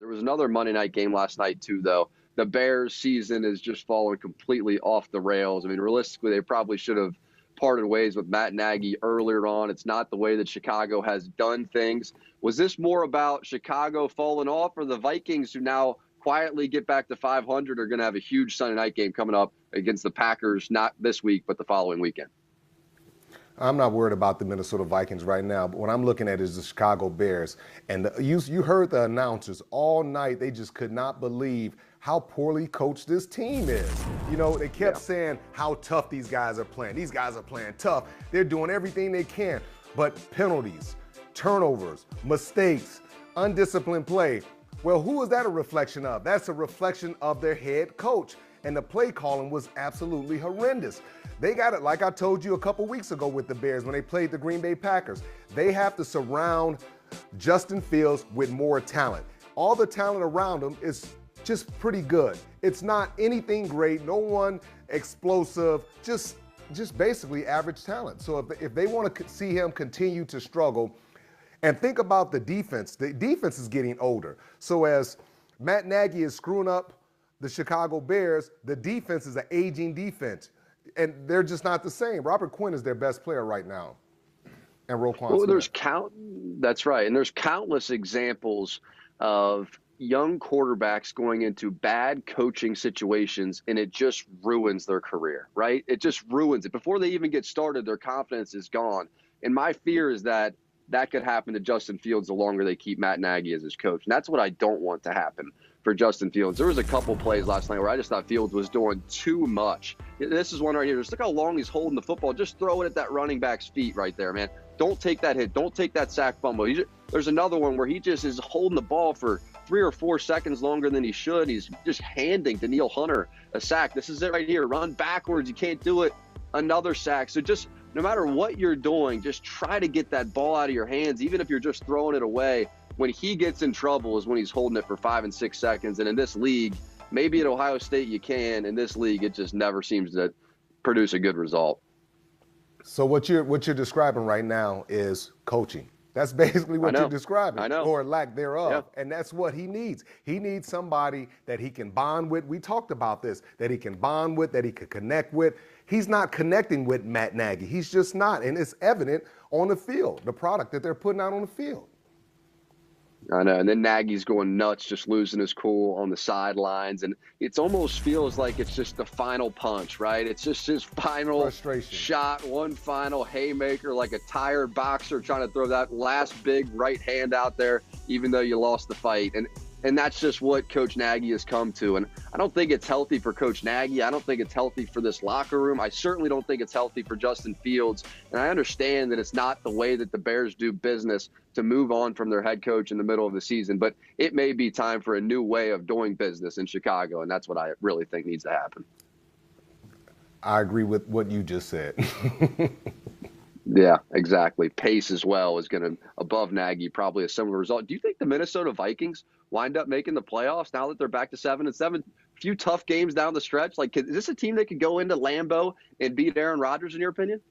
There was another Monday night game last night too, though. The Bears' season is just fallen completely off the rails. I mean, realistically, they probably should have parted ways with Matt Nagy earlier on. It's not the way that Chicago has done things. Was this more about Chicago falling off, or the Vikings, who now quietly get back to 500, are going to have a huge Sunday night game coming up against the Packers, not this week, but the following weekend? I'm not worried about the Minnesota Vikings right now, but what I'm looking at is the Chicago Bears. And you heard the announcers all night. They just could not believe how poorly coached this team is. You know, they kept saying how tough these guys are playing. These guys are playing tough. They're doing everything they can. But penalties, turnovers, mistakes, undisciplined play. Well, who is that a reflection of? That's a reflection of their head coach. And the play calling was absolutely horrendous. They got it, like I told you a couple weeks ago with the Bears when they played the Green Bay Packers. They have to surround Justin Fields with more talent. All the talent around him is just pretty good. It's not anything great, no one explosive, just basically average talent. So if they want to see him continue to struggle, and think about the defense is getting older. So as Matt Nagy is screwing up the Chicago Bears, the defense is an aging defense, and they're just not the same. Robert Quinn is their best player right now, and Roquan Smith. That's right, and there's countless examples of young quarterbacks going into bad coaching situations, and it just ruins their career, right? It just ruins it. Before they even get started, their confidence is gone. And my fear is that could happen to Justin Fields the longer they keep Matt Nagy as his coach. And that's what I don't want to happen for Justin Fields. There was a couple plays last night where I just thought Fields was doing too much. This is one right here. Just look how long he's holding the football. Just throw it at that running back's feet right there, man. Don't take that hit. Don't take that sack fumble. There's another one where he just is holding the ball for 3 or 4 seconds longer than he should. He's just handing Danielle Hunter a sack. This is it right here. Run backwards. You can't do it. Another sack. So just no matter what you're doing, just try to get that ball out of your hands, even if you're just throwing it away. When he gets in trouble is when he's holding it for 5 and 6 seconds. And in this league, maybe at Ohio State you can. In this league, it just never seems to produce a good result. So what you're describing right now is coaching. That's basically what you're describing, or lack thereof. Yeah. And that's what he needs. He needs somebody that he can bond with. We talked about this, that he can bond with, that he can connect with. He's not connecting with Matt Nagy. He's just not. And it's evident on the field, the product that they're putting out on the field. I know. And then Nagy's going nuts, just losing his cool on the sidelines. And it almost feels like it's just the final punch, right? It's just his final shot, one final haymaker, like a tired boxer trying to throw that last big right hand out there, even though you lost the fight. And that's just what Coach Nagy has come to. And I don't think it's healthy for Coach Nagy. I don't think it's healthy for this locker room. I certainly don't think it's healthy for Justin Fields. And I understand that it's not the way that the Bears do business to move on from their head coach in the middle of the season. But it may be time for a new way of doing business in Chicago. And that's what I really think needs to happen. I agree with what you just said. Yeah, exactly. Pace as well is going to, above Nagy, probably a similar result. Do you think the Minnesota Vikings wind up making the playoffs now that they're back to 7-7? Few tough games down the stretch. Like, is this a team that could go into Lambeau and beat Aaron Rodgers, in your opinion?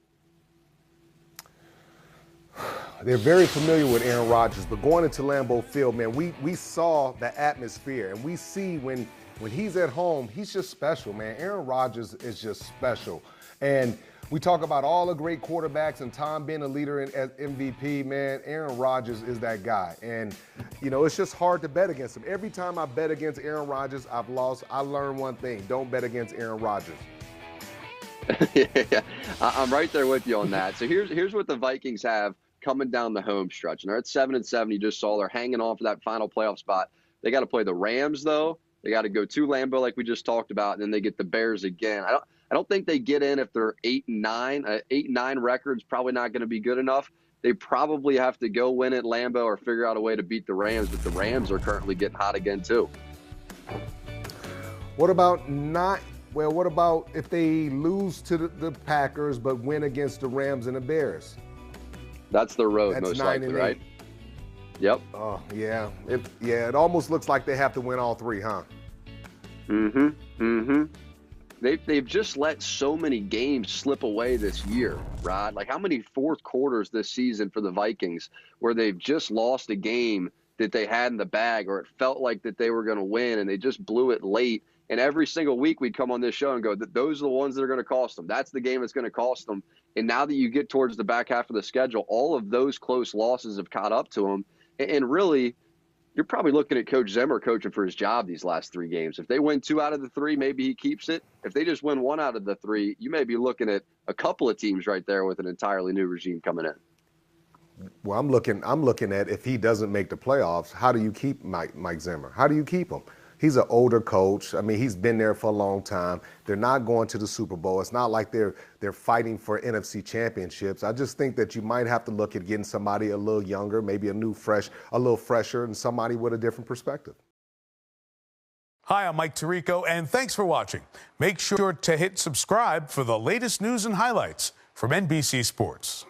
They're very familiar with Aaron Rodgers, but going into Lambeau Field, man, we saw the atmosphere, and we see when he's at home, he's just special, man. Aaron Rodgers is just special. And we talk about all the great quarterbacks and Tom being a leader as MVP, man. Aaron Rodgers is that guy. And, you know, it's just hard to bet against him. Every time I bet against Aaron Rodgers, I've lost. I learned one thing: don't bet against Aaron Rodgers. Yeah, I'm right there with you on that. So here's what the Vikings have coming down the home stretch. And they're at 7-7. You just saw they're hanging on for that final playoff spot. They got to play the Rams, though. They got to go to Lambeau, like we just talked about, and then they get the Bears again. I don't think they get in if they're 8-9. 8-9 record's probably not going to be good enough. They probably have to go win at Lambeau or figure out a way to beat the Rams, but the Rams are currently getting hot again too. What about if they lose to the Packers but win against the Rams and the Bears? That's the road, most likely, right? Yep. Oh, yeah. It almost looks like they have to win all three, huh? They've just let so many games slip away this year, Rod. Like, how many fourth quarters this season for the Vikings where they've just lost a game that they had in the bag, or it felt like that they were going to win and they just blew it late. And every single week we'd come on this show and go, those are the ones that are going to cost them. That's the game that's going to cost them. And now that you get towards the back half of the schedule, all of those close losses have caught up to them. And really, you're probably looking at Coach Zimmer coaching for his job these last 3 games. If they win 2 out of the 3, maybe he keeps it. If they just win 1 out of the 3, you may be looking at a couple of teams right there with an entirely new regime coming in. Well, I'm looking at, if he doesn't make the playoffs, how do you keep Mike Zimmer? How do you keep him? He's an older coach. I mean, he's been there for a long time. They're not going to the Super Bowl. It's not like they're fighting for NFC championships. I just think that you might have to look at getting somebody a little younger, maybe a little fresher, and somebody with a different perspective. Hi, I'm Mike Tirico, and thanks for watching. Make sure to hit subscribe for the latest news and highlights from NBC Sports.